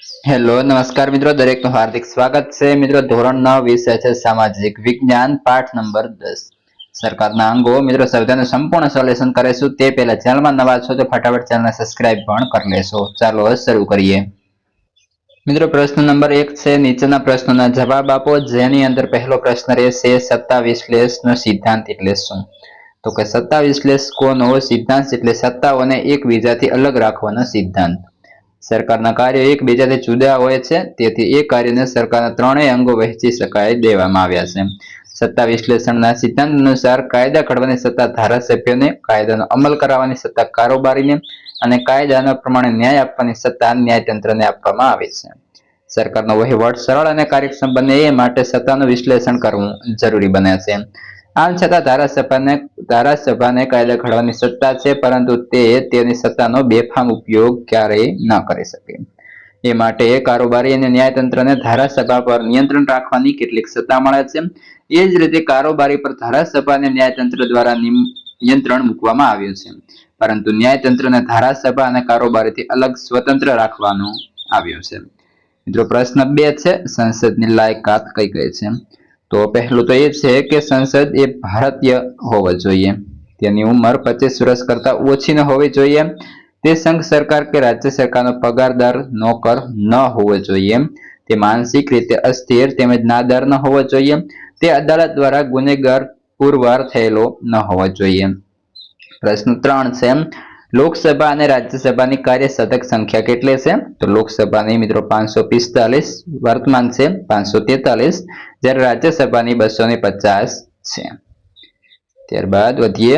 Hello નમસ્કાર મિત્રો, દરેકનું હાર્દિક સ્વાગત છે મિત્રો. ધોરણ 9 વિષય છે સામાજિક વિજ્ઞાન, પાઠ નંબર 10 સરકારના અંગો. મિત્રો સૌથી સંપૂર્ણ સોલ્યુશન કરીશું તે પહેલા ચેનલમાં નવા છો તો ફટાફટ ચેનલને સબસ્ક્રાઇબ પણ કરી લેશો. ચાલો શરૂ કરીએ. મિત્રો પ્રશ્ન નંબર 1 છે, નીચેના પ્રશ્નોના જવાબ આપો. જેની અંદર પહેલો પ્રશ્ન રહેશે સત્તા વિશ્લેષણનો સિદ્ધાંત એટલે શું? તો કે સત્તા વિશ્લેષકોનો સિદ્ધાંત એટલે સત્તાઓને એકબીજાથી અલગ રાખવાનો સિદ્ધાંત. સરકારના કાર્યો એકબીજાથી જુદા હોય છે, તેથી એ કાર્યને સરકારના ત્રણેય અંગો વહેંચી શકાય દેવામાં આવ્યા છે. સત્તા વિશ્લેષણના સિદ્ધાંત અનુસાર કાયદા ઘડવાની સત્તા ધારાસભ્યોને, કાયદાનો અમલ કરાવવાની સત્તા કારોબારીને અને કાયદાના પ્રમાણે ન્યાય આપવાની સત્તા ન્યાયતંત્રને આપવામાં આવે છે. સરકારનો વહીવટ સરળ અને કાર્યક્ષમ બને એ માટે સત્તાનું વિશ્લેષણ કરવું જરૂરી બને છે. આમ છતાં ધારાસભાને કાયદા ઘડવાની સત્તા છે, પરંતુ તે તેની સત્તાનો બેફામ ઉપયોગ ક્યારેય ન કરી શકે. એ માટે કારોબારી અને ન્યાયતંત્રને ધારાસભા પર નિયંત્રણ રાખવાની કેટલીક સત્તા મળે છે. એ જ રીતે કારોબારી પર ધારાસભા અને ન્યાયતંત્ર દ્વારા નિયંત્રણ મૂકવામાં આવ્યું છે, પરંતુ ન્યાયતંત્રને ધારાસભા અને કારોબારીથી અલગ સ્વતંત્ર રાખવાનું આવ્યું છે. મિત્રો પ્રશ્ન 2 છે, સંસદની લાયકાત કઈ કઈ છે? તો પહેલું તો એ છે કે સંસદ એ ભારતીય હોવો જોઈએ. તેની ઉંમર 25 વર્ષ કરતા ઓછી ન હોવી જોઈએ. તે સંઘ સરકાર કે રાજ્ય સરકારનો પગારદાર નોકર ન હોવો જોઈએ. તે માનસિક રીતે અસ્થિર તેમજ નાદાર ન હોવો જોઈએ. તે અદાલત દ્વારા ગુનેગાર પુરવાર થયેલો ન હોવો જોઈએ. પ્રશ્ન 3 છે, લોકસભા અને રાજ્યસભાની કાર્યસાધક સંખ્યા કેટલી છે? તો લોકસભાની મિત્રો 545 વર્તમાન છે 543, જ્યારે રાજ્યસભાની 250 છે. ત્યારબાદ વધીએ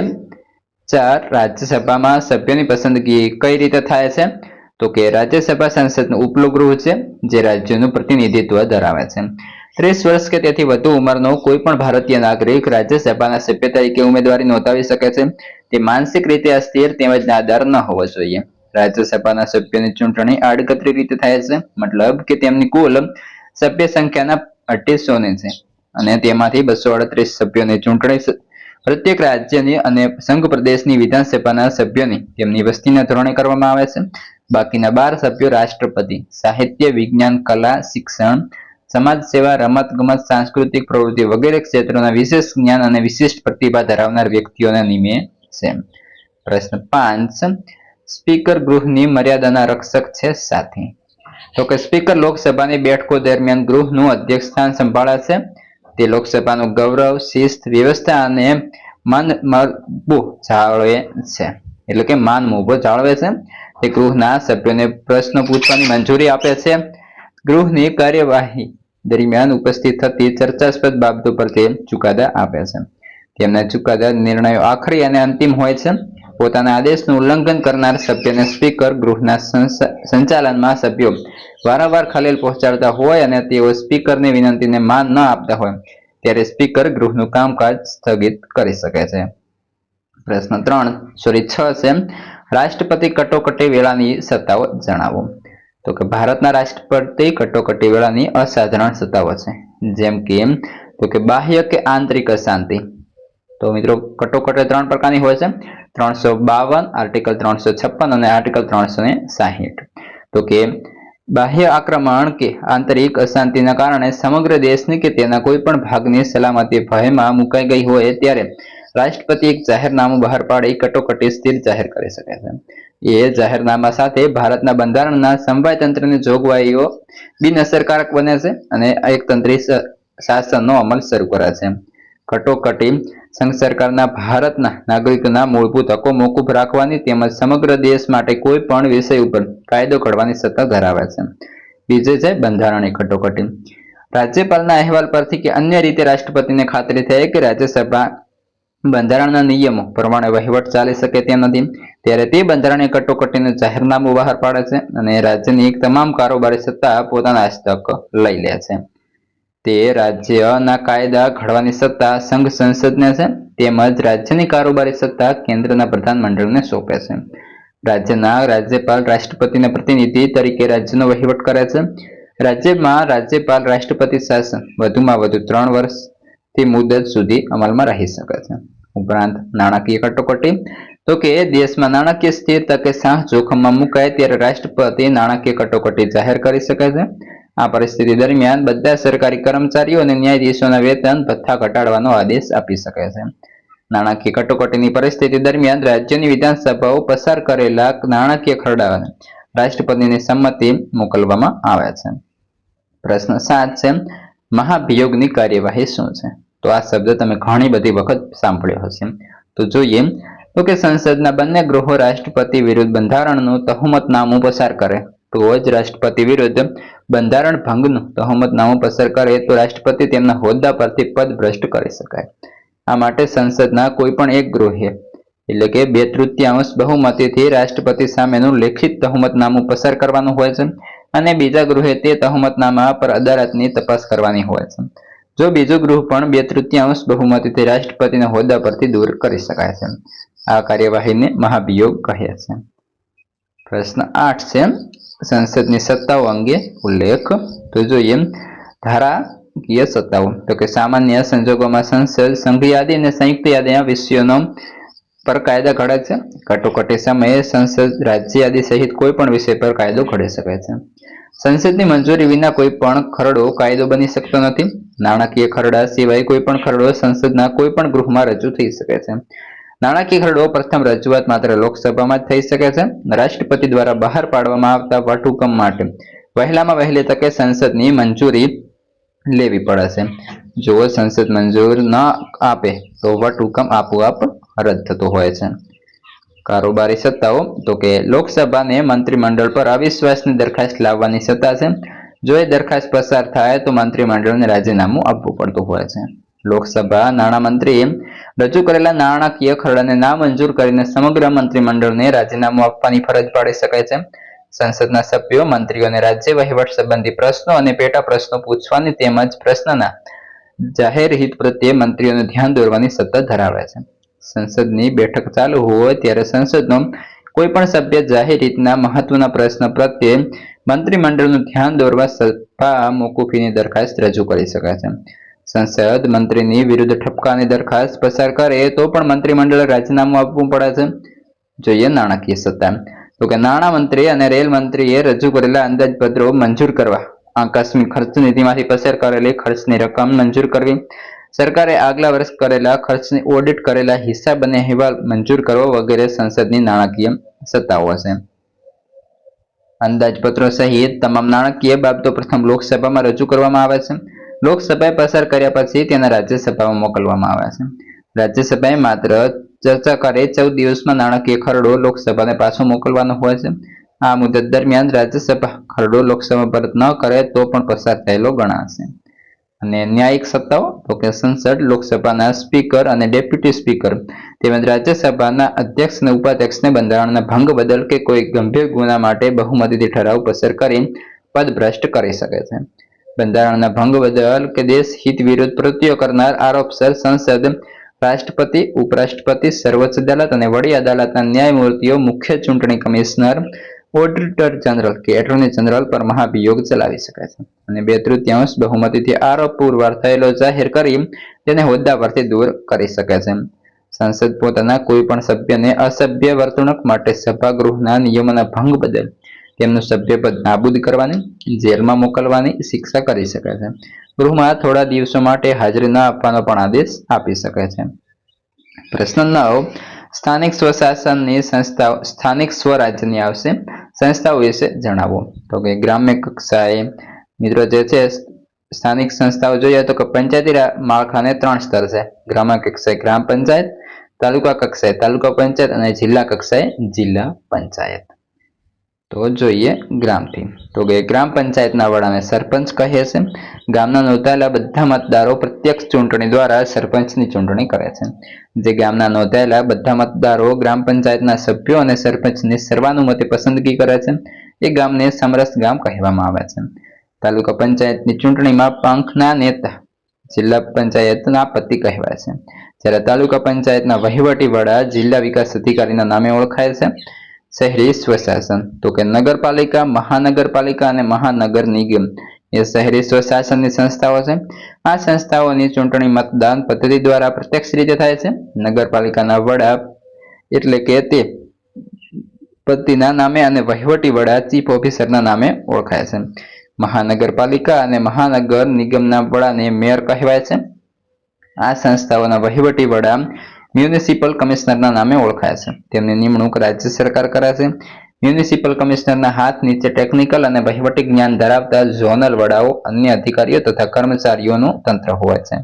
4, રાજ્યસભામાં સભ્યોની પસંદગી કઈ રીતે થાય છે? તો કે રાજ્યસભા સંસદનું ઉપલું ગૃહ છે, જે રાજ્યનું પ્રતિનિધિત્વ ધરાવે છે. 30 વર્ષ કે તેથી વધુ ઉંમરનો કોઈ પણ ભારતીય નાગરિક રાજ્યસભાના સભ્ય તરીકે ઉમેદવારી નોંધાવી શકે છે. તે માનસિક રીતે અસ્થિર તેમજ નાદાર ન હોવો જોઈએ. રાજ્યસભાના સભ્યોની ચૂંટણી આડકતરી રીતે થાય છે, મતલબ કે તેમની કુલ સભ્ય સંખ્યાના 2800 છે અને તેમાંથી 238 સભ્યોની ચૂંટણી પ્રત્યેક રાજ્યની અને સંઘ પ્રદેશની વિધાનસભાના સભ્યોની તેમની વસ્તીના ધોરણે કરવામાં આવે છે. બાકીના 12 સભ્યો રાષ્ટ્રપતિ સાહિત્ય, વિજ્ઞાન, કલા, શિક્ષણ, સમાજ સેવા, રમત ગમત, સાંસ્કૃતિક પ્રવૃત્તિ વગેરે ક્ષેત્રોના વિશેષ જ્ઞાન અને વિશિષ્ટ પ્રતિભા ધરાવનાર વ્યક્તિઓને નિમે છે. પ્રશ્ન 5, સ્પીકર ગૃહની મર્યાદાના રક્ષક છે સાથી. તો કે સ્પીકર લોકસભાની બેઠકો દરમિયાન ગૃહનું અધ્યક્ષ સ્થાન સંભાળે છે. તે લોકસભાનું ગૌરવ, શિસ્ત, વ્યવસ્થા અને માન મોભો જાળવે છે, એટલે કે માન મોભો જાળવે છે. તે ગૃહના સભ્યોને પ્રશ્નો પૂછવાની મંજૂરી આપે છે. ગૃહની કાર્યવાહી દરમિયાન ઉપસ્થિત થતી ચર્ચાસ્પદ બાબતો પર તે ચુકાદા આપે છે. તેમના ચુકાદા નિર્ણયો આખરી અને અંતિમ હોય છે. પોતાના આદેશનું ઉલ્લંઘન કરનાર સભ્યને સ્પીકર ગૃહના સંચાલનમાં સભ્યો વારંવાર ખલેલ પહોંચાડતા હોય અને તેઓ સ્પીકરની વિનંતીને માન ન આપતા હોય ત્યારે સ્પીકર ગૃહનું કામકાજ સ્થગિત કરી શકે છે. પ્રશ્ન 6 છે, રાષ્ટ્રપતિ કટોકટી વેળાની સત્તાઓ જણાવો. તો કે ભારતના રાષ્ટ્રપતિ કટોકટી વેળાની અસાધારણ સત્તાઓ છે, જેમ કે બાહ્ય કે આંતરિક શાંતિ. તો મિત્રો કટોકટી 3 પ્રકારની હોય છે, 352, આર્ટિકલ 356 અને આર્ટિકલ 360. તો કે બાહ્ય આક્રમણ કે આંતરિક અશાંતિના કારણે સમગ્ર દેશની કે તેના કોઈ પણ ભાગની સલામતી ભયમાં મુકાઈ ગઈ હોય ત્યારે રાષ્ટ્રપતિ એક જાહેરનામું બહાર પાડી કટોકટી સ્થિર જાહેર કરી શકે છે. એ જાહેરનામા સાથે ભારતના બંધારણના સમવાય તંત્રની જોગવાઈઓ બિનઅસરકારક બને છે અને એકતંત્રી શાસનનો અમલ શરૂ કરે છે. કટોકટી સંઘ સરકારના ભારતના નાગરિકોના મૂળભૂત હકો મોકૂફ રાખવાની તેમજ સમગ્ર દેશ માટે કોઈ પણ વિષય ઉપર કાયદો ઘડવાની સત્તા ધરાવે છે. બીજું છે બંધારણીય કટોકટી. રાજ્યપાલના અહેવાલ પરથી કે અન્ય રીતે રાષ્ટ્રપતિને ખાતરી થાય કે રાજ્યસભા બંધારણના નિયમો પ્રમાણે વહીવટ ચાલી શકે તેમ નથી ત્યારે તે બંધારણીય કટોકટીનું જાહેરનામું બહાર પાડે છે અને રાજ્યની તમામ કારોબારી સત્તા પોતાના હસ્તક લઈ લે છે. તે રાજ્યના કાયદા ઘડવાની સત્તા સંઘ સંસદને છે તેમજ રાજ્યની કારોબારી સત્તા કેન્દ્રના પ્રધાનમંડળને સોંપે છે. રાજ્યના રાજ્યપાલ રાષ્ટ્રપતિના પ્રતિનિધિ તરીકે રાજ્યનો વહીવટ કરે છે. રાજ્યમાં રાજ્યપાલ રાષ્ટ્રપતિ શાસન વધુમાં વધુ 3 વર્ષથી મુદત સુધી અમલમાં રહી શકે છે. ઉપરાંત નાણાકીય કટોકટી. તો કે દેશમાં નાણાકીય સ્થિરતા કે સાહ જોખમમાં મુકાય ત્યારે રાષ્ટ્રપતિ નાણાકીય કટોકટી જાહેર કરી શકે છે. આ પરિસ્થિતિ દરમિયાન બધા સરકારી કર્મચારીઓ અને ન્યાયાધીશોના વેતન ભથ્થા ઘટાડવાનો આદેશ આપી શકે છે. નાણાકીય કટોકટીની પરિસ્થિતિ દરમિયાન રાજ્યની વિધાનસભાઓ પસાર કરેલા નાણાકીય ખરડાઓને રાષ્ટ્રપતિની સંમતિ મોકલવામાં આવે છે. પ્રશ્ન 7 છે, મહાભિયોગની કાર્યવાહી શું છે? તો આ શબ્દ તમે ઘણી બધી વખત સાંભળ્યો હશે. તો જોઈએ તો કે સંસદના બંને ગૃહો રાષ્ટ્રપતિ વિરુદ્ધ બંધારણનું તહોમતનામું પસાર કરે તો જ રાષ્ટ્રપતિ વિરુદ્ધ બંધારણ ભંગનું તહોમતનામું પસાર કરે તો રાષ્ટ્રપતિ તેમના હોદ્દા પરથી પદભ્રષ્ટ કરી શકાય. આ માટે સંસદના કોઈ પણ એક ગૃહે એટલે કે 2/3 બહુમતીથી રાષ્ટ્રપતિ સામેનું લેખિત તહોમતનામું પસાર કરવાનું હોય છે અને બીજા ગૃહે તે તહોમતનામા પર અદાલતની તપાસ કરવાની હોય છે. જો બીજું ગૃહ પણ 2/3 બહુમતીથી રાષ્ટ્રપતિના હોદ્દા પરથી દૂર કરી શકાય છે. આ કાર્યવાહીને મહાભિયોગ કહે છે. પ્રશ્ન 8 છે, સંસદની સત્તાઓ અંગે ઉલ્લેખ. તો જોઈએ ધારાકીય સત્તાઓ. તો કે સામાન્ય સંજોગોમાં સંસદ સંઘ યાદી અને સંયુક્ત યાદીના વિષયોનો પર કાયદા ઘડે છે. કટોકટી સમયે સંસદ રાજ્ય યાદી સહિત કોઈ પણ વિષય પર કાયદો ઘડી શકે છે. સંસદની મંજૂરી વિના કોઈ પણ ખરડો કાયદો બની શકતો નથી. નાણાકીય ખરડા સિવાય કોઈ પણ ખરડો સંસદના કોઈ પણ ગૃહમાં રજૂ થઈ શકે છે. નાણાકીય ખરડો પ્રથમ રજૂઆત માત્ર લોકસભામાં જ થઈ શકે છે. રાષ્ટ્રપતિ દ્વારા બહાર પાડવામાં આવતા વટહુકમ માટે વહેલામાં વહેલી તકે સંસદની મંજૂરી લેવી પડે છે. જો સંસદ મંજૂર ન આપે તો વટહુકમ આપોઆપ રદ થતો હોય છે. કારોબારી સત્તાઓ. તો કે લોકસભાને મંત્રીમંડળ પર અવિશ્વાસની દરખાસ્ત લાવવાની સત્તા છે. જો એ દરખાસ્ત પસાર થાય તો મંત્રીમંડળને રાજીનામું આપવું પડતું હોય છે. લોકસભા નાણામંત્રીએ રજૂ કરેલા નાણાકીય ખરડાને નામંજૂર કરીને સમગ્ર મંત્રીમંડળને રાજીનામું આપવાની ફરજ પાડી શકાય છે. સંસદના સભ્યો મંત્રીઓને રાજ્ય વહીવટ સંબંધી પ્રશ્નો અને પેટા પ્રશ્નો પૂછવાની તેમજ પ્રશ્નના જાહેર હિત પ્રત્યે મંત્રીઓનું ધ્યાન દોરવાની સત્તા ધરાવે છે. સંસદની બેઠક ચાલુ હોય ત્યારે સંસદનો કોઈ પણ સભ્ય જાહેર હિતના મહત્વના પ્રશ્ન પ્રત્યે મંત્રીમંડળનું ધ્યાન દોરવા સભા મોકૂફીની દરખાસ્ત રજૂ કરી શકે છે. સંસદ મંત્રીની વિરુદ્ધ ઠપકાની દરખાસ્ત પસાર કરે તો પણ મંત્રીમંડળે રાજીનામું આપવું પડે છે. જોઈએ નાણાકીય સત્તા. તો કે નાણામંત્રી અને રેલ મંત્રીએ રજૂ કરેલા અંદાજપત્રો મંજૂર કરવા, આકસ્મિક ખર્ચ નીતિમાંથી પસાર કરેલી ખર્ચની રકમ મંજૂર કરવી, સરકારે આગલા વર્ષ કરેલા ખર્ચની ઓડિટ કરેલા હિસાબ અને અહેવાલ મંજૂર કરવો વગેરે સંસદની નાણાકીય સત્તાઓ છે. અંદાજપત્રો સહિત તમામ નાણાકીય બાબતો પ્રથમ લોકસભામાં રજૂ કરવામાં આવે છે. લોકસભાએ પસાર કર્યા પછી તેના રાજ્યસભામાં મોકલવામાં આવે છે. રાજ્યસભાએ માત્ર ચર્ચા કરે 14 દિવસમાં નાણાકીય ખરડો લોકસભાને પાછો મોકલવાનો હોય છે. આ મુદત દરમિયાન રાજ્યસભા ખરડો લોકસભા પરત ન કરે તો પણ પસાર થયેલો ગણાશે. અને ન્યાયિક સત્તાઓ. તો કે સંસદ લોકસભાના સ્પીકર અને ડેપ્યુટી સ્પીકર તેમજ રાજ્યસભાના અધ્યક્ષ અને ઉપાધ્યક્ષને બંધારણના ભંગ બદલ કે કોઈ ગંભીર ગુના માટે બહુમતીથી ઠરાવ પસાર કરી પદભ્રષ્ટ કરી શકે છે. બંધારણના ભંગ બદલ કે દેશ હિત વિરુદ્ધ પ્રવૃત્તિઓ કરનાર આરોપસર સંસદ રાષ્ટ્રપતિ, ઉપરાષ્ટ્રપતિ, સર્વોચ્ચ અદાલત અને વડી અદાલતના ન્યાયમૂર્તિઓ, મુખ્ય ચૂંટણી કમિશનર, ઓડિટર જનરલ કે એટર્ની જનરલ પર મહાભિયોગ ચલાવી શકે છે અને 2/3 બહુમતીથી આરોપ પુરવાર થયેલો જાહેર કરી તેને હોદ્દા પરથી દૂર કરી શકે છે. સંસદ પોતાના કોઈ પણ સભ્યને અસભ્ય વર્તણૂક માટે સભાગૃહના નિયમોના ભંગ બદલ તેમનું સભ્યપદ નાબૂદ કરવાની, જેલમાં મોકલવાની શિક્ષા કરી શકે છે. ગૃહમાં થોડા દિવસો માટે હાજરી ન આપવાનો પણ આદેશ આપી શકે છે. પ્રશ્ન 9, સ્થાનિક સ્વશાસનની સંસ્થાઓ સ્થાનિક સ્વરાજ્યની આવશે સંસ્થાઓ વિશે જણાવો. તો કે ગ્રામ્ય કક્ષાએ મિત્રો જે છે સ્થાનિક સંસ્થાઓ જોઈએ તો કે પંચાયતી માળખાને 3 સ્તર છે. ગ્રામ્ય કક્ષાએ ગ્રામ પંચાયત, તાલુકા કક્ષાએ તાલુકા પંચાયત અને જિલ્લા કક્ષાએ જિલ્લા પંચાયત. તો જોઈએ ગ્રામથી. તો કે ગ્રામ પંચાયતના વડાને સરપંચ કહે છે. ગામના નોંધાયેલા બધા મતદારો પ્રત્યક્ષ ચૂંટણી દ્વારા સરપંચની ચૂંટણી કરે છે. જે ગામના નોંધાયેલા બધા મતદારો ગ્રામ પંચાયતના સભ્યો અને સરપંચની સર્વાનુમતે પસંદગી કરે છે એ ગામને સમરસ ગામ કહેવામાં આવે છે. તાલુકા પંચાયતની ચૂંટણીમાં પંખના નેતા જિલ્લા પંચાયતના પતિ કહેવાય છે. જ્યારે તાલુકા પંચાયતના વહીવટી વડા જિલ્લા વિકાસ અધિકારીના નામે ઓળખાય છે. શહેરી સ્વશાસન. તો કે નગરપાલિકા, મહાનગરપાલિકા અને મહાનગર નિગમ એ શહેરી સ્વશાસનની સંસ્થાઓ છે. આ સંસ્થાઓની ચૂંટણી મતદાન પદ્ધતિ દ્વારા પ્રત્યક્ષ રીતે થાય છે. નગરપાલિકાના વડા એટલે કે તે પતિના નામે અને વહીવટી વડા ચીફ ઓફિસરના નામે ઓળખાય છે. મહાનગરપાલિકા અને મહાનગર નિગમના વડાને મેયર કહેવાય છે. આ સંસ્થાઓના વહીવટી વડા મ્યુનિસિપલ કમિશનરના નામે ઓળખાય છે. તેમની નિમણૂક રાજ્ય સરકાર કરે છે. મ્યુનિસિપલ કમિશનરના હાથ નીચે ટેકનિકલ અને વહીવટી જ્ઞાન ધરાવતા ઝોનલ વડાઓ, અન્ય અધિકારીઓ તથા કર્મચારીઓનું તંત્ર હોય છે.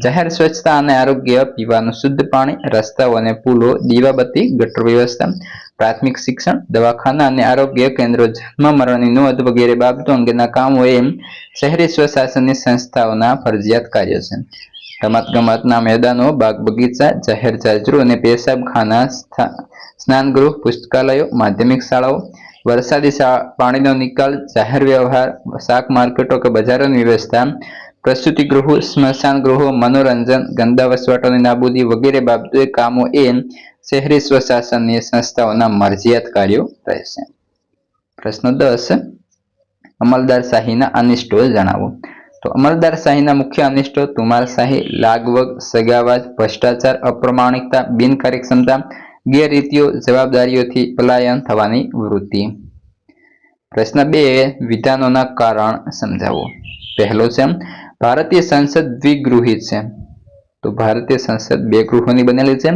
જાહેર સ્વચ્છતા અને આરોગ્ય, પીવાનું શુદ્ધ પાણી, રસ્તાઓ અને પુલો, દીવાબત્તી, ગટર વ્યવસ્થા, પ્રાથમિક શિક્ષણ, દવાખાના અને આરોગ્ય કેન્દ્રો, જન્મ મરણની નોંધ વગેરે બાબતો અંગેના કામો એ શહેરી સ્વશાસનની સંસ્થાઓના ફરજિયાત કાર્યો છે. રમતગમતના મેદાનો, બાગ બગીચા, જાહેર જાજરૂ અને પેશાબખાના, સ્નાનગૃહ, પુસ્તકાલયો, માધ્યમિક શાળાઓ, વરસાદી પાણીનો નિકાલ, જાહેર વ્યવહાર, શાક માર્કેટો કે બજારોની વ્યવસ્થા, પ્રસૂતિ ગૃહો, સ્મશાન ગૃહો, મનોરંજન, ગંદા વસવાટોની નાબૂદી વગેરે બાબતોએ કામો એ શહેરી સ્વશાસનની સંસ્થાઓના મરજિયાત કાર્યો રહેશે. પ્રશ્ન 10. અમલદારશાહીના અનિષ્ટો જણાવો. તો અમલદારશાહીના મુખ્ય અનિષ્ટો તુમારશાહી, લાગવગ, સગાવાજ, ભ્રષ્ટાચાર, અપ્રમાણિકતા, બિનકાર્યક્ષમતા, ગેરરીતિઓ, જવાબદારીઓથી પલાયન થવાની વૃત્તિ. પ્રશ્ન 2. વિધાનોના કારણ સમજાવો. પહેલો છે ભારતીય સંસદ દ્વિગૃહી છે. તો ભારતીય સંસદ બે ગૃહોની બનેલી છે.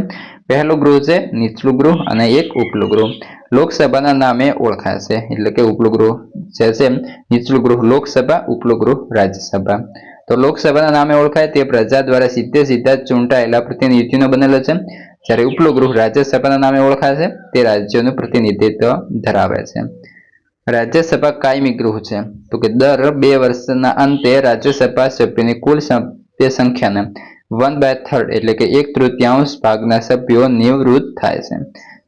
પહેલું ગૃહ છે નીચલું ગૃહ અને એક ઉપલું ગૃહ. લોકસભાના નામે ઓળખાય છે, એટલે કે ઉપલું ગૃહ જે છે નીચલું ગૃહ લોકસભા, ઉપલું ગૃહ રાજ્યસભા. તો લોકસભાના નામે ઓળખાય તે પ્રજા દ્વારા સીધા ચૂંટાયેલા પ્રતિનિધિઓનો બનેલો છે, જ્યારે ઉપલું ગૃહ રાજ્યસભાના નામે ઓળખાય છે તે રાજ્યોનું પ્રતિનિધિત્વ ધરાવે છે. રાજ્યસભા કાયમી ગૃહ છે. તો કે દર 2 વર્ષના અંતે રાજ્યસભા સભ્યોની કુલ સભ્ય સંખ્યાને 1/3 એટલે કે 1/3 ભાગના સભ્યો નિવૃત્ત થાય છે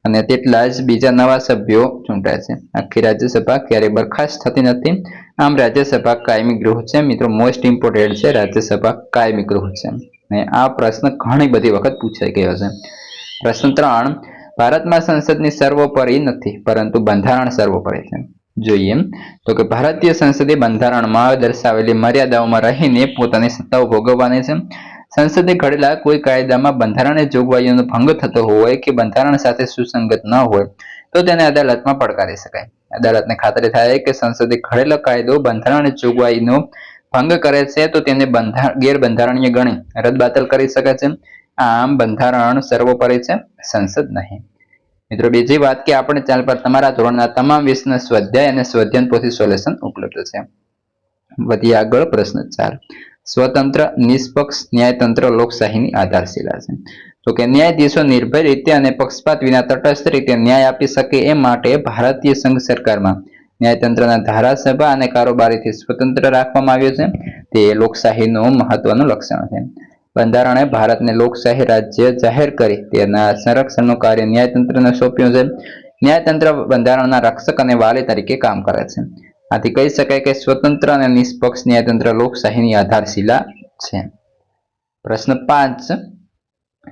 અને તેટલા જ બીજા નવા સભ્યો ચૂંટાય છે. આખી રાજ્યસભા ક્યારેય બરખાસ્ત થતી નથી. આમ રાજ્યસભા કાયમી ગૃહ છે. મિત્રો, મોસ્ટ ઇમ્પોર્ટન્ટ છે, રાજ્યસભા કાયમી ગૃહ છે અને આ પ્રશ્ન ઘણી બધી વખત પૂછાઈ ગયો છે. પ્રશ્ન 3. ભારતમાં સંસદની સર્વોપરી નથી, પરંતુ બંધારણ સર્વોપરી છે. જોઈએ તો કે ભારતીય સંસદે બંધારણમાં દર્શાવેલી મર્યાદાઓમાં રહીને પોતાની સત્તાઓ ભોગવવાની છે. સંસદે ઘડેલા કોઈ કાયદામાં બંધારણીય જોગવાઈઓનો ભંગ થતો હોય કે બંધારણ સાથે સુસંગત ન હોય તો તેને અદાલતમાં પડકારી શકાય. અદાલતને ખાતરી થાય કે સંસદે ઘડેલો કાયદો બંધારણીય જોગવાઈનો ભંગ કરે છે તો તેને ગેરબંધારણીય ગણી રદબાતલ કરી શકે છે. આમ બંધારણ સર્વોપરી છે, સંસદ નહીં. મિત્રો, બીજી વાત કે આપણે ચેનલ પર તમારા ધોરણના તમામ વિષયના સ્વાધ્યાય અને સ્વાધ્યાયન પોથી સોલ્યુશન ઉપલબ્ધ છે. વધીએ આગળ. પ્રશ્ન 4. સ્વતંત્ર, નિષ્પક્ષ ન્યાયતંત્ર લોકશાહીની આધારશિલા છે. તો કે ન્યાયાધીશો નિર્ભય રીતે અને પક્ષપાત વિના તટસ્થ રીતે ન્યાય આપી શકે એ માટે ભારતીય સંઘ સરકારમાં ન્યાયતંત્રના ધારાસભા અને કારોબારીથી સ્વતંત્ર રાખવામાં આવ્યો છે. તે લોકશાહીનું મહત્વનું લક્ષણ છે. બંધારણે ભારતને લોકશાહી રાજ્ય જાહેર કરી તેના સંરક્ષણનું કાર્ય ન્યાયતંત્રને સોંપ્યું છે. ન્યાયતંત્ર બંધારણના રક્ષક અને વાલી તરીકે કામ કરે છે. આથી કહી શકાય કે સ્વતંત્ર અને નિષ્પક્ષ ન્યાયતંત્ર લોકશાહીની આધારશિલા છે. પ્રશ્ન 5.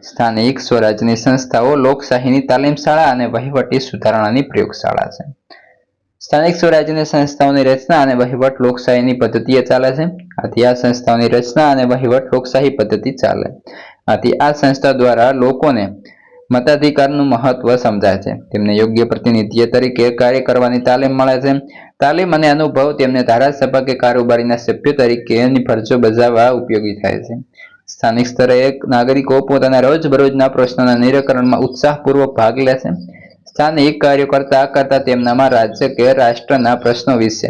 સ્થાનિક સ્વરાજ્યની સંસ્થાઓ લોકશાહીની તાલીમ શાળા અને વહીવટી સુધારણાની પ્રયોગશાળા છે. સ્થાનિક સ્વરાજ્યની સંસ્થાઓની રચના અને વહીવટ લોકશાહીની પદ્ધતિએ ચાલે છે. આથી આ સંસ્થાઓની રચના અને વહીવટ લોકશાહી પદ્ધતિ ચાલે. આથી આ સંસ્થા દ્વારા લોકોને મતાધિકારનું મહત્વ સમજાય છે. તેમને યોગ્ય પ્રતિનિધિ તરીકે કાર્ય કરવાની તાલીમ મળે છે. તાલીમ અને અનુભવ તેમને ધારાસભા કે કારોબારીના સભ્ય તરીકેની ફરજો બજાવવા ઉપયોગી થાય છે. સ્થાનિક સ્તરે નાગરિકો પોતાના રોજબરોજના પ્રશ્નોના નિરાકરણમાં ઉત્સાહપૂર્વક ભાગ લે છે. સ્થાનિક કાર્યો કરતા તેમનામાં રાજ્ય કે રાષ્ટ્રના પ્રશ્નો વિશે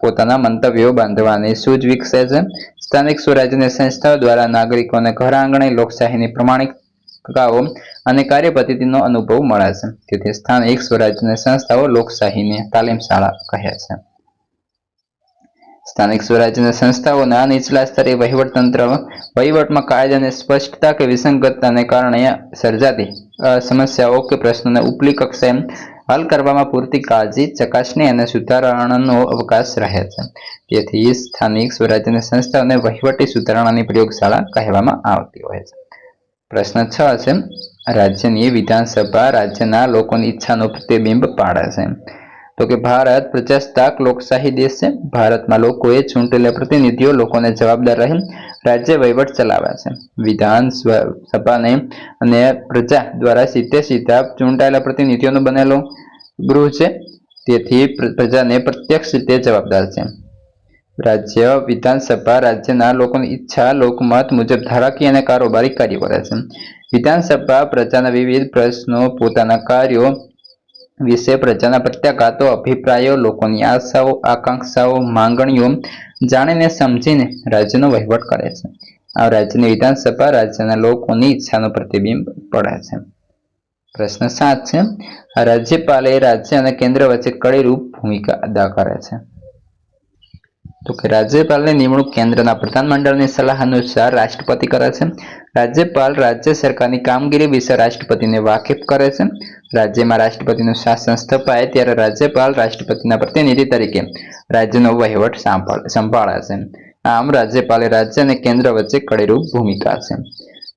પોતાના મંતવ્યો બાંધવાની સૂઝ વિકસે છે. સ્થાનિક સ્વરાજ્યની સંસ્થાઓ દ્વારા નાગરિકોને ઘર આંગણે લોકશાહીની પ્રમાણિકતાઓ અને કાર્યપદ્ધતિનો અનુભવ મળે છે. તેથી સ્થાનિક સ્વરાજ્યની સંસ્થાઓ લોકશાહીની તાલીમ શાળા કહે છે. સ્થાનિક સ્વરાજ્યની સંસ્થાઓના નીચલા સ્તરે વહીવટમાં કાયદાની સ્પષ્ટતા કે વિસંગતતાને કારણે સર્જાતી સમસ્યાઓ કે પ્રશ્નોને ઉપલી કક્ષાએ હલ કરવામાં પૂરતી કાળજી, ચકાસણી અને સુધારણાનો અવકાશ રહે છે. તેથી સ્થાનિક સ્વરાજ્યની સંસ્થાઓને વહીવટી સુધારણાની પ્રયોગશાળા કહેવામાં આવતી હોય છે. પ્રશ્ન 6 છે રાજ્યની વિધાનસભા રાજ્યના લોકોની ઈચ્છાનું પ્રતિબિંબ પાડે છે. તો કે ભારત પ્રજાસત્તાક લોકશાહી દેશ છે. ભારતમાં લોકોએ ચૂંટેલા પ્રતિનિધિઓ લોકોને જવાબદાર રહી રાજ્ય વહીવટ ચલાવે છે. વિધાન સભાને અને પ્રજા દ્વારા સીધા ચૂંટાયેલા પ્રતિનિધિઓનું બનેલું ગૃહ છે. તેથી પ્રજાને પ્રત્યક્ષ રીતે જવાબદાર છે. રાજ્ય વિધાનસભા રાજ્યના લોકોની ઈચ્છા લોકમત મુજબ ધારાકીય અને કારોબારી કાર્ય કરે છે. વિધાનસભા પ્રજાના વિવિધ પ્રશ્નો, પોતાના કાર્યો વિશે પ્રજાના પ્રત્યાઘાતો, અભિપ્રાયો, લોકોની આશાઓ, આકાંક્ષાઓ, માંગણીઓ જાણીને સમજીને રાજ્યનો વહીવટ કરે છે. આ રાજ્યની વિધાનસભા રાજ્યના લોકોની ઈચ્છાનું પ્રતિબિંબ પડે છે. પ્રશ્ન 7 છે, રાજ્યપાલ એ રાજ્ય અને કેન્દ્ર વચ્ચે કડીરૂપ ભૂમિકા અદા કરે છે. તો કે રાજ્યપાલની નિમણૂક કેન્દ્રના પ્રધાનમંડળની સલાહ અનુસાર રાષ્ટ્રપતિ કરે છે. રાજ્યપાલ રાજ્ય સરકારની કામગીરી વિશે રાષ્ટ્રપતિને વાકેફ કરે છે. રાજ્યમાં રાષ્ટ્રપતિનું શાસન સ્થપાય ત્યારે રાજ્યપાલ રાષ્ટ્રપતિના પ્રતિનિધિ તરીકે રાજ્યનો વહીવટ સંભાળે છે. આમ રાજ્યપાલ એ રાજ્ય અને કેન્દ્ર વચ્ચે કડીરૂપ ભૂમિકા છે.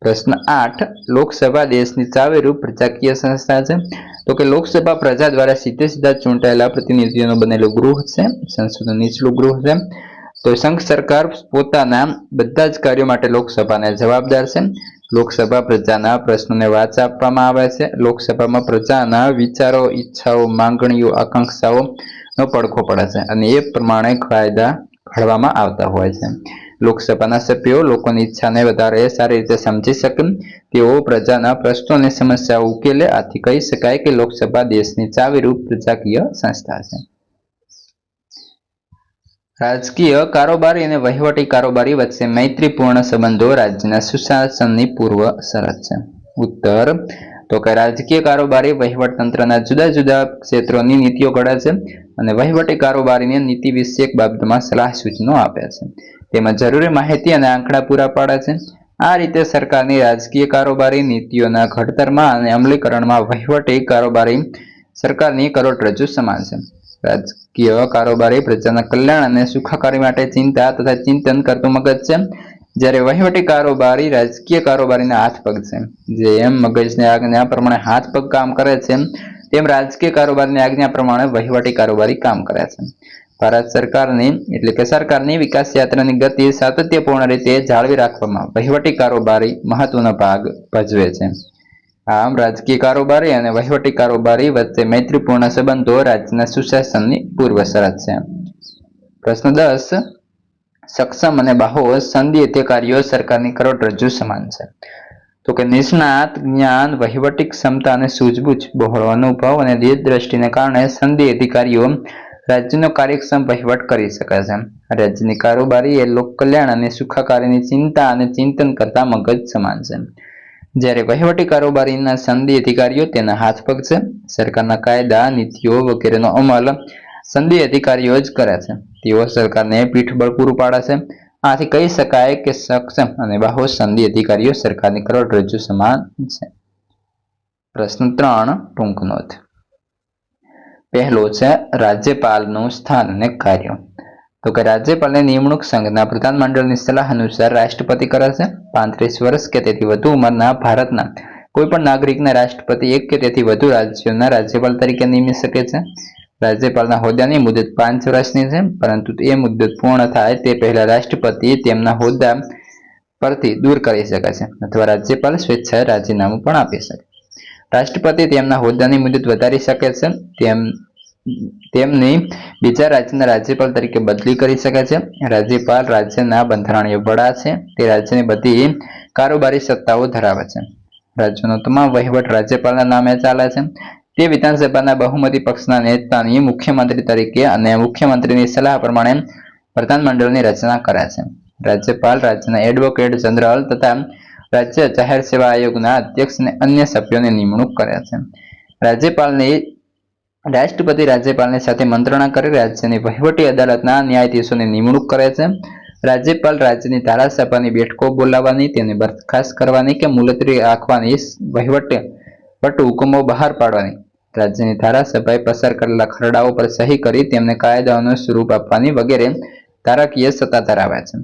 પ્રશ્ન 8, લોકસભા દેશની ચાવીરૂપ પ્રજાકીય સંસ્થા છે. તો કે લોકસભા પ્રજા દ્વારા સીધા ચૂંટાયેલા પ્રતિનિધિઓનું બનેલું ગૃહ છે. સંસદનું નીચલું ગૃહ છે. તો સંઘ સરકાર પોતાના બધા જ કાર્યો માટે લોકસભાને જવાબદાર છે. લોકસભા પ્રજાના પ્રશ્નોને વાચા આપવામાં આવે છે. લોકસભામાં પ્રજાના વિચારો, ઈચ્છાઓ, માંગણીઓ, આકાંક્ષાઓનો પડખો પડે છે અને એ પ્રમાણે કાયદા ઘડવામાં આવતા હોય છે. લોકસભાના સભ્યો લોકોની ઈચ્છાને વધારે સારી રીતે સમજી શકે, તેઓ પ્રજાના પ્રશ્નો અને સમસ્યાઓ ઉકેલે. આથી કહી શકાય કે લોકસભા દેશની ચાવીરૂપ પ્રજાકીય સંસ્થા છે. રાજકીય કારોબારી અને વહીવટી કારોબારી વચ્ચે મૈત્રીપૂર્ણ સંબંધો રાજ્યના સુશાસનની પૂર્વ શરત છે. ઉત્તર, તો કે રાજકીય કારોબારી વહીવટ તંત્રના જુદા જુદા ક્ષેત્રોની નીતિઓ ઘડે છે અને વહીવટી કારોબારીને નીતિ વિષયક બાબતોમાં સલાહ સૂચનો આપે છે. તેમાં જરૂરી માહિતી અને આંકડા પૂરા પાડે છે. આ રીતે સરકારની રાજકીય કારોબારી નીતિઓના ઘડતરમાં અને અમલીકરણમાં વહીવટી કારોબારી સરકારની કરોડરજ્જુ સમાન છે. રાજકીય કારોબારી પ્રજાના કલ્યાણ અને સુખાકારી માટે ચિંતા તથા ચિંતન કરતું મગજ છે, જ્યારે વહીવટી કારોબારી રાજકીય કારોબારીના હાથ પગ છે. જેમ મગજની આજ્ઞા પ્રમાણે હાથ પગ કામ કરે છે, તેમ રાજકીય કારોબારની આજ્ઞા પ્રમાણે વહીવટી કારોબારી કામ કરે છે. ભારત સરકારની એટલે કે સરકારની વિકાસ યાત્રાની ગતિ સાતત્યપૂર્ણ રીતે જાળવી રાખવામાં વહીવટી કારોબારી મહત્વનો ભાગ ભજવે છે. આમ રાજકીય કારોબારી અને વહીવટી કારોબારી વચ્ચે મૈત્રીપૂર્ણ સંબંધો રાજ્યના સુશાસનની પૂર્વ શરત છે. પ્રશ્ન 10, સક્ષમ અને બાહોશ સંધિ અધિકારીઓ સરકારની કરોડરજ્જુ સમાન છે. તો કે નિષ્ણાત જ્ઞાન, વહીવટી ક્ષમતા અને સૂઝબૂછ, બહોળો અનુભવ અને દીર્ઘદ્રષ્ટિને કારણે સંધિ અધિકારીઓ રાજ્યનો કાર્યક્ષમ વહીવટ કરી શકે છે. રાજ્યની કારોબારી એ લોક કલ્યાણ અને સુખાકારીની ચિંતા અને ચિંતન કરતા મગજ સમાન છે, જ્યારે વહીવટી કારોબારીના સંધિ અધિકારીઓ તેના હાથ પગ છે. સરકારના કાયદા, નીતિઓ વગેરેનો અમલ સંધિ અધિકારીઓ જ કરે છે. તેઓ સરકારને પીઠબળ પૂરું પાડે છે. આથી કહી શકાય કે સક્ષમ અને બાહોશ સંધિ અધિકારીઓ સરકારની કરોડરજ્જુ સમાન છે. પ્રશ્ન 3, ટૂંક નોંધ. પહેલો છે રાજ્યપાલનું સ્થાન અને કાર્યો. તો કે રાજ્યપાલની નિમણૂક સંઘના પ્રધાનમંડળની સલાહ અનુસાર રાષ્ટ્રપતિ કરે છે. 35 વર્ષ કે તેથી વધુ ઉંમરના ભારતના કોઈપણ નાગરિકને રાષ્ટ્રપતિ એક કે તેથી વધુ રાજ્યોના રાજ્યપાલ તરીકે નિમી શકે છે. રાજ્યપાલના હોદ્દાની મુદત 5 વર્ષની છે, પરંતુ એ મુદત પૂર્ણ થાય તે પહેલા રાષ્ટ્રપતિ તેમના હોદ્દા પરથી દૂર કરી શકે છે અથવા રાજ્યપાલ સ્વેચ્છાએ રાજીનામું પણ આપી શકે. રાષ્ટ્રપતિ તેમના હોદ્દાની મુદત વધારી શકે છે. તેમની બીજા રાજ્યના રાજ્યપાલ તરીકે બદલી કરી શકે છે. રાજ્યપાલ રાજ્યના બંધારણીય વડા છે. તે રાજ્યની બધી કારોબારી સત્તાઓ ધરાવે છે. રાજ્યનો તમામ વહીવટ રાજ્યપાલના નામે ચાલે છે. તે વિધાનસભાના બહુમતી પક્ષના નેતાની મુખ્યમંત્રી તરીકે અને મુખ્યમંત્રીની સલાહ પ્રમાણે પ્રધાનમંડળની રચના કરે છે. રાજ્યપાલ રાજ્યના એડવોકેટ જનરલ તથા રાજ્ય જાહેર સેવા આયોગના અધ્યક્ષ અને અન્ય સભ્યોની નિમણૂક કરે છે. રાષ્ટ્રપતિ રાજ્યપાલની સાથે મંત્રણા કરી રાજ્યની વહીવટી અદાલતના ન્યાયાધીશોની નિમણૂક કરે છે. રાજ્યપાલ રાજ્યની ધારાસભાની બેઠકો બોલાવવાની, તેને બરખાસ્ત કરવાની કે મુલતવી રાખવાની, વહીવટી હુકમો બહાર પાડવાની, રાજ્યની ધારાસભાએ પસાર કરેલા ખરડાઓ પર સહી કરી તેમને કાયદાઓનું સ્વરૂપ આપવાની વગેરે ધારાકીય સત્તા ધરાવે છે.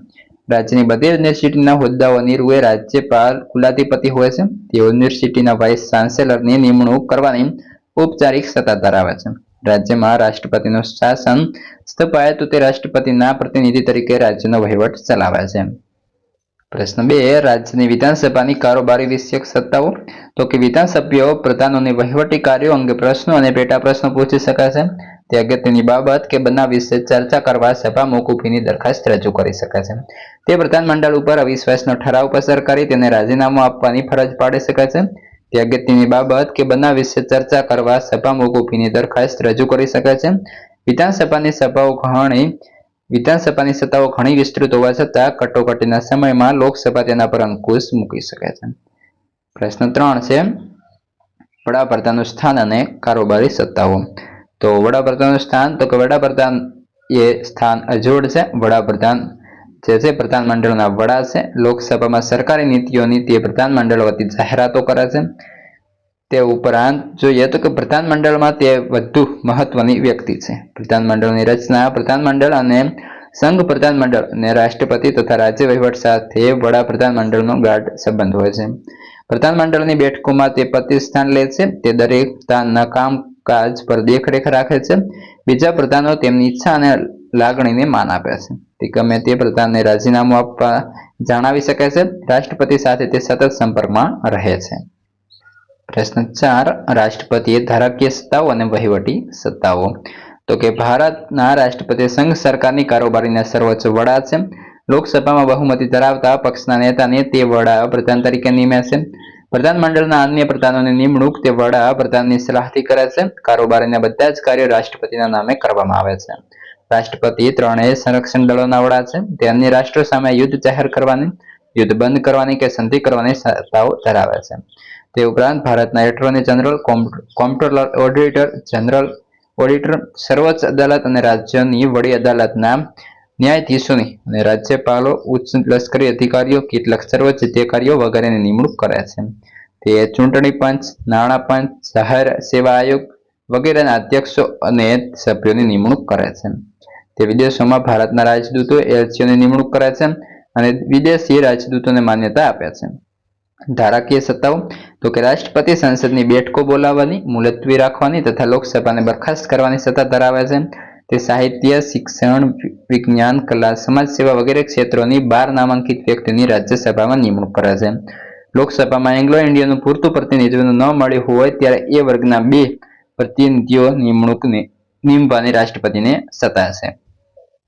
રાજ્યની બધી યુનિવર્સિટીના હોદ્દાઓની રૂએ રાજ્યપાલ કુલાધિપતિ હોય છે. તેઓ યુનિવર્સિટીના વાઇસ ચાન્સેલરની નિમણૂક કરવાની ઔપચારિક સત્તા ધરાવે છે. રાજ્યમાં રાષ્ટ્રપતિનું શાસન સ્થપાય તો તે રાષ્ટ્રપતિના પ્રતિનિધિ તરીકે રાજ્યનો વહીવટ ચલાવે છે. પ્રશ્ન 2, રાજ્યની વિધાનસભાની કારોબારી વિષયક સત્તાઓ. તો કે વિધાનસભ્યો પ્રધાનોને વહીવટી કાર્યો અંગે પ્રશ્નો અને પેટા પ્રશ્નો પૂછી શકે છે. તે અગત્યની બાબત કે બનાવ વિશે ચર્ચા કરવા સભા મોકૂફીની દરખાસ્ત રજૂ કરી શકે છે. તે પ્રધાનમંડળ ઉપર અવિશ્વાસનો ઠરાવ પસાર કરી તેને રાજીનામું આપવાની ફરજ પાડી શકે છે. તે અગત્યની બાબત કે બનાવ વિશે ચર્ચા કરવા સભા મોકૂફીની દરખાસ્ત રજૂ કરી શકે છે. વિધાનસભાની સત્તાઓ ઘણી વિસ્તૃત હોવા છતાં કટોકટીના સમયમાં લોકસભા તેના પર અંકુશ મૂકી શકે છે. પ્રશ્ન 3 છે વડાપ્રધાનનું સ્થાન અને કારોબારી સત્તાઓ. તો વડાપ્રધાનનું સ્થાન, તો કે વડાપ્રધાન એ સ્થાન અજોડ છે. વડાપ્રધાન જે છે પ્રધાનમંડળના વડા છે. લોકસભામાં સરકારી નીતિઓની તે પ્રધાનમંડળ વતી જાહેરાતો કરે છે. તે ઉપરાંત જોઈએ તો કે પ્રધાનમંડળમાં તે વધુ મહત્વની વ્યક્તિ છે. પ્રધાનમંડળની રચના પ્રધાનમંડળ અને સંઘ પ્રધાનમંડળ અને રાષ્ટ્રપતિ તથા રાજ્ય વહીવટ સાથે વડાપ્રધાનમંડળનો ગાઢ સંબંધ હોય છે. પ્રધાનમંડળની બેઠકોમાં તે પ્રતિષ્ઠાન લે છે. તે દરેક પ્રધાનના કામકાજ પર દેખરેખ રાખે છે. બીજા પ્રધાનો તેમની ઈચ્છા અને લાગણીને માન આપે છે. તે ગમે તે પ્રધાનને રાજીનામું આપવા જણાવી શકે છે. રાષ્ટ્રપતિ સાથે તે સતત સંપર્કમાં રહે છે. પ્રશ્ન 4, રાષ્ટ્રપતિએ ધારાકીય સત્તાઓ અને વહીવટી સત્તાઓ. તો કે ભારતના રાષ્ટ્રપતિ સંઘ સરકારની કારોબારીના સર્વોચ્ચ વડા છે. લોકસભામાં બહુમતી ધરાવતા પક્ષના નેતાને તે વડા પ્રધાન તરીકે નિમે છે. પ્રધાનમંડળના અન્ય પ્રધાનોની નિમણૂક તે વડા પ્રધાનની સલાહથી કરે છે. કારોબારીના બધા જ કાર્યો રાષ્ટ્રપતિના નામે કરવામાં આવે છે. રાષ્ટ્રપતિ ત્રણેય સંરક્ષણ દળોના વડા છે. તે અન્ય રાષ્ટ્રો સામે યુદ્ધ જાહેર કરવાની, યુદ્ધ બંધ કરવાની કે સંધિ કરવાની સત્તાઓ ધરાવે છે. તે ઉપરાંત ભારતના એટર્ની જનરલ, કોમ્પ્ટ્રોલર જનરલ, ઓડિટર, સર્વોચ્ચ અદાલત અને રાજ્યની વડી અદાલતના ન્યાયાધીશોની અને રાજ્યપાલો, ઉચ્ચ લશ્કરી અધિકારીઓ, કેટલાક સર્વોચ્ચ અધિકારીઓ વગેરેની નિમણૂક કરે છે. તે ચૂંટણી પંચ, નાણાં પંચ, જાહેર સેવા આયોગ વગેરેના અધ્યક્ષો અને સભ્યોની નિમણૂક કરે છે. તે વિદેશોમાં ભારતના રાજદૂતો, એલચીઓની નિમણૂક કરે છે અને વિદેશી રાજદૂતોને માન્યતા આપે છે. ધારાકીય સત્તાઓ. તો કે રાષ્ટ્રપતિ સંસદની બેઠકો બોલાવવાની, મુલતવી રાખવાની તથા લોકસભાને બરખાસ્ત કરવાની સત્તા ધરાવે છે. તે સાહિત્ય, શિક્ષણ, વિજ્ઞાન, કલા, સમાજ સેવા વગેરે ક્ષેત્રોની 12 નામાંકિત વ્યક્તિની રાજ્યસભામાં નિમણૂક કરે છે. લોકસભામાં એંગ્લો ઇન્ડિયનનું પૂરતું પ્રતિનિધિત્વ ન મળ્યું હોય ત્યારે એ વર્ગના 2 પ્રતિનિધિઓ નિમવાની રાષ્ટ્રપતિને સત્તા છે.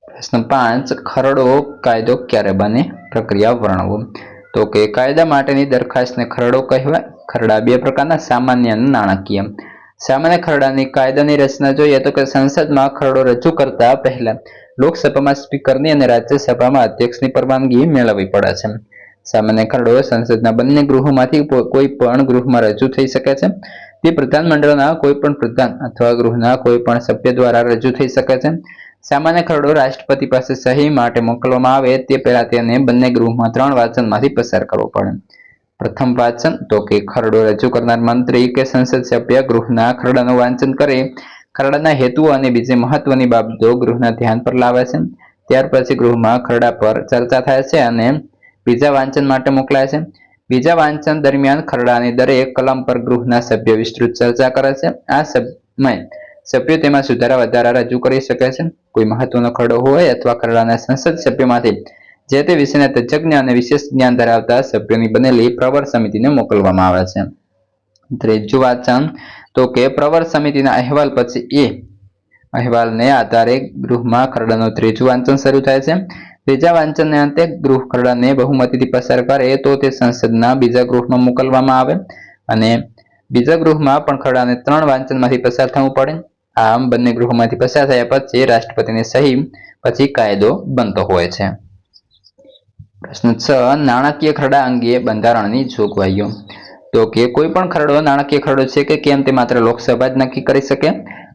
પ્રશ્ન 5, ખરડો કાયદો ક્યારે બને? પ્રક્રિયા વર્ણવો. તો કે કાયદા માટેની દરખાસ્તને ખરડો કહેવાય. ખરડા 2 પ્રકારના, સામાન્ય અને નાણાકીય. સામાન્ય ખરડાની કાયદાની રચના જોઈએ તો કે સંસદમાં ખરડો રજૂ કરતા પહેલા લોકસભામાં સ્પીકરની અને રાજ્યસભામાં અધ્યક્ષની પરવાનગી મેળવવી પડે છે. સામાન્ય ખરડો સંસદના બંને ગૃહોમાંથી કોઈ પણ ગૃહમાં રજૂ થઈ શકે છે. તે પ્રધાનમંડળના કોઈ પણ પ્રધાન અથવા ગૃહના કોઈ પણ સભ્ય દ્વારા રજૂ થઈ શકે છે. સામાન્ય ખરડો રાષ્ટ્રપતિ પાસે સહી માટે મોકલવામાં આવે તે પહેલા તેને બંને ગૃહમાં 3 વાંચનમાંથી પસાર કરવો પડે. પ્રથમ વાંચન. તો કે ખરડો રજૂ કરનાર મંત્રી કે સંસદ સભ્ય ગૃહના ખરડાનું વાંચન કરી ખરડાના હેતુઓ અને બીજી મહત્વની બાબતો ગૃહના ધ્યાન પર લાવે છે. ત્યાર પછી ગૃહમાં ખરડા પર ચર્ચા થાય છે અને બીજા વાંચન માટે મોકલાય છે. બીજા વાંચન દરમિયાન ખરડાની દરેક કલમ પર ગૃહના સભ્યો વિસ્તૃત ચર્ચા કરે છે. આ સમયે સભ્યો તેમાં સુધારા વધારા રજૂ કરી શકે છે. કોઈ મહત્વનો ખરડો હોય અથવા ખરડાના સંસદ સભ્યોમાંથી જે તે વિષયના તજજ્ઞ અને વિશેષ જ્ઞાન ધરાવતા સભ્યોની બનેલી પ્રવર સમિતિને મોકલવામાં આવે છે. ત્રીજું વાંચન. તો કે પ્રવર સમિતિના અહેવાલ પછી એ અહેવાલને આધારે ગૃહમાં ખરડાનું ત્રીજું વાંચન શરૂ થાય છે. ત્રીજા વાંચનને અંતે ગૃહ ખરડાને બહુમતીથી પસાર કરે તો તે સંસદના બીજા ગૃહમાં મોકલવામાં આવે અને બીજા ગૃહમાં પણ ખરડાને 3 વાંચનમાંથી પસાર થવું પડે. આમ બંને ગૃહોમાંથી પસાર થયા પછી રાષ્ટ્રપતિની સહી પછી કાયદો બનતો હોય છે. પ્રશ્ન 6, નાણાકીય ખરડા અંગે બંધારણની જોગવાઈઓ. તો કે કોઈ પણ ખરડો નાણાકીય ખરડો છે કે કેમ તે માત્ર લોકસભા જ નક્કી કરી શકે.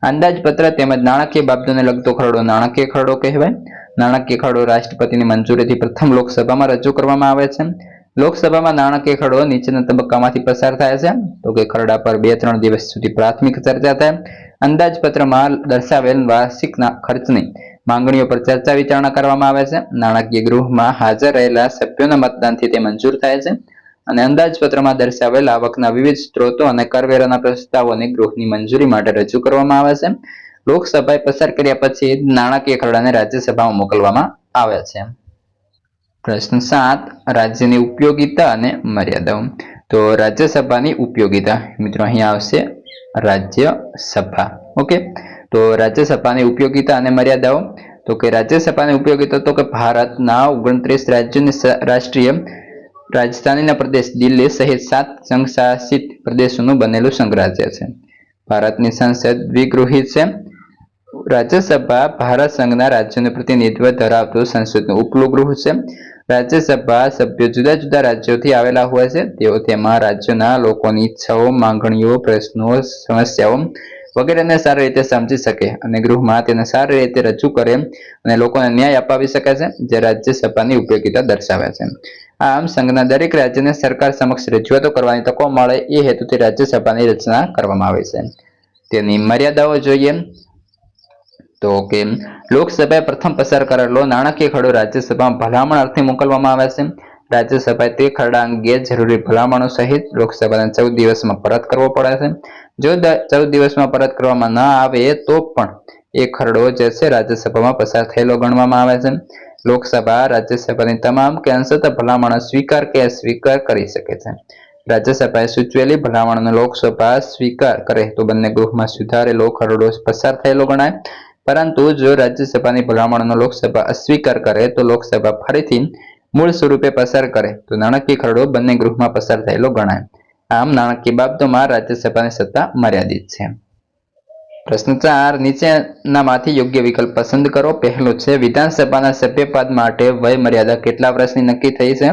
અંદાજપત્ર તેમજ નાણાકીય બાબતોને લગતો ખરડો નાણાકીય ખરડો કહેવાય. નાણાકીય ખરડો રાષ્ટ્રપતિની મંજૂરીથી પ્રથમ લોકસભામાં રજૂ કરવામાં આવે છે. લોકસભામાં નાણાકીય ખરડો નીચેના તબક્કામાંથી પસાર થાય છે. તો કે ખરડા પર 2-3 દિવસ સુધી પ્રાથમિક ચર્ચા થાય. અંદાજપત્રમાં દર્શાવેલ વાર્ષિક ખર્ચની માંગણીઓ પર ચર્ચા વિચારણા કરવામાં આવે છે. નાણાકીય ગૃહમાં હાજર રહેલા સભ્યોના મતદાનથી તે મંજૂર થાય છે અને અંદાજપત્રમાં દર્શાવેલ આવકના વિવિધ સ્ત્રોતો અને કરવેરાના પ્રસ્તાવોને ગૃહની મંજૂરી માટે રજૂ કરવામાં આવે છે. લોકસભાએ પસાર કર્યા પછી નાણાકીય ખરડાને રાજ્યસભામાં મોકલવામાં આવે છે. પ્રશ્ન 7 રાજ્યની ઉપયોગિતા અને મર્યાદાઓ. તો રાજ્યસભાની ઉપયોગિતા મિત્રો અહીંયા આવશે રાજ્યસભા. ઓકે, તો રાજ્યસભાની ઉપયોગિતા અને મર્યાદાઓ. તો કે રાજ્યસભાની ઉપયોગિતા તો કે ભારતના 29 રાજ્યોની રાષ્ટ્રીય રાજધાનીના પ્રદેશ દિલ્હી સહિત 7 સંઘશાસિત પ્રદેશોનું બનેલું સંઘરાજ્ય છે. ભારતની સંસદ દ્વિગૃહી છે. રાજ્યસભા ભારત સંઘના રાજ્યોનું પ્રતિનિધિત્વ ધરાવતું સંસદનું ઉપલું ગૃહ છે. રાજ્યસભા સભ્યો જુદા જુદા રાજ્યોથી આવેલા હોય છે. તેઓ તેમાં રાજ્યોના લોકોની ઈચ્છાઓ, માંગણીઓ, પ્રશ્નો, સમસ્યાઓ વગેરેને સારી રીતે સમજી શકે અને ગૃહમાં તેને સારી રીતે રજૂ કરે અને લોકોને ન્યાય અપાવી શકે છે, જે રાજ્યસભાની ઉપયોગિતા દર્શાવે છે. આમ સંઘના દરેક રાજ્યને સરકાર સમક્ષ રજૂઆતો કરવાની તકો મળે એ હેતુથી રાજ્યસભાની રચના કરવામાં આવે છે. તેની મર્યાદાઓ જોઈએ તો કે લોકસભાએ પ્રથમ પસાર કરેલો નાણાકીય ખરડો રાજ્યસભામાં ભલામણ અર્થે મોકલવામાં આવે છે. રાજ્યસભાએ તે ખરડા અંગે જરૂરી ભલામણો સહિત લોકસભાને 14 દિવસમાં પરત કરવો પડે છે. જો 14 દિવસમાં પરત કરવામાં ન આવે તો પણ એ ખરડો જે છે રાજ્યસભામાં પસાર થયેલો ગણવામાં આવે છે. લોકસભા રાજ્યસભાની તમામ કે અંશતઃ ભલામણો સ્વીકાર કે અસ્વીકાર કરી શકે છે. રાજ્યસભાએ સૂચવેલી ભલામણોનો લોકસભા સ્વીકાર કરે તો બંને ગૃહમાં સુધારેલો ખરડો પસાર થયેલો ગણાય. પરંતુ જો રાજ્યસભાની ભલામણોનો લોકસભા અસ્વીકાર કરે તો લોકસભા ફરીથી મૂળ સ્વરૂપે પસાર કરે તો નાણાકીય ખરડો બંને ગૃહમાં પસાર થયેલો ગણાય. આમ નાણાકીય બાબતોમાં રાજ્યસભાની સત્તા મર્યાદિત છે. પ્રશ્ન 4 નીચેનામાંથી યોગ્ય વિકલ્પ પસંદ કરો. પહેલો છે વિધાનસભાના સભ્યપદ માટે વય મર્યાદા કેટલા વર્ષની નક્કી થઈ છે?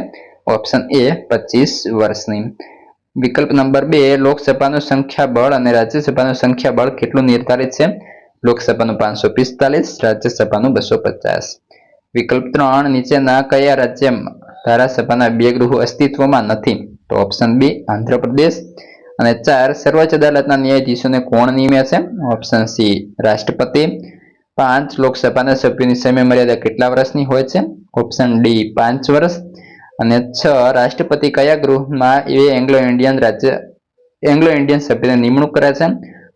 ઓપ્શન એ 25 વર્ષની. વિકલ્પ નંબર 2 લોકસભાનું સંખ્યાબળ અને રાજ્યસભાનું સંખ્યાબળ કેટલું નિર્ધારિત છે? લોકસભાનું 545, રાજ્યસભાનું 250. વિકલ્પ 3 નીચેના કયા રાજ્યમાં ધારાસભાના 2 ગૃહો અસ્તિત્વમાં નથી? તો ઓપ્શન બી આંધ્રપ્રદેશ. અને 4 સર્વોચ્ચ અદાલતના ન્યાયાધીશોને કોણ નિયમે છે? ઓપ્શન સી રાષ્ટ્રપતિ. 5 લોકસભાના સભ્યોની સમય મર્યાદા કેટલા વર્ષની હોય છે? ઓપ્શન ડી 5 વર્ષ. અને 6 રાષ્ટ્રપતિ કયા ગૃહમાં એંગ્લો ઇન્ડિયન સભ્યની નિમણૂક કરે છે?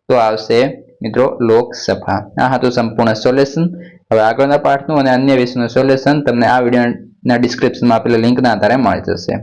તો આવશે મિત્રો લોકસભા. આ હતું સંપૂર્ણ સોલ્યુશન. હવે આગળના પાઠનું અને અન્ય વિષયનું સોલ્યુશન તમને આ વિડીયોના ડિસ્ક્રિપ્શનમાં આપેલા લિંકના આધારે મળી જશે.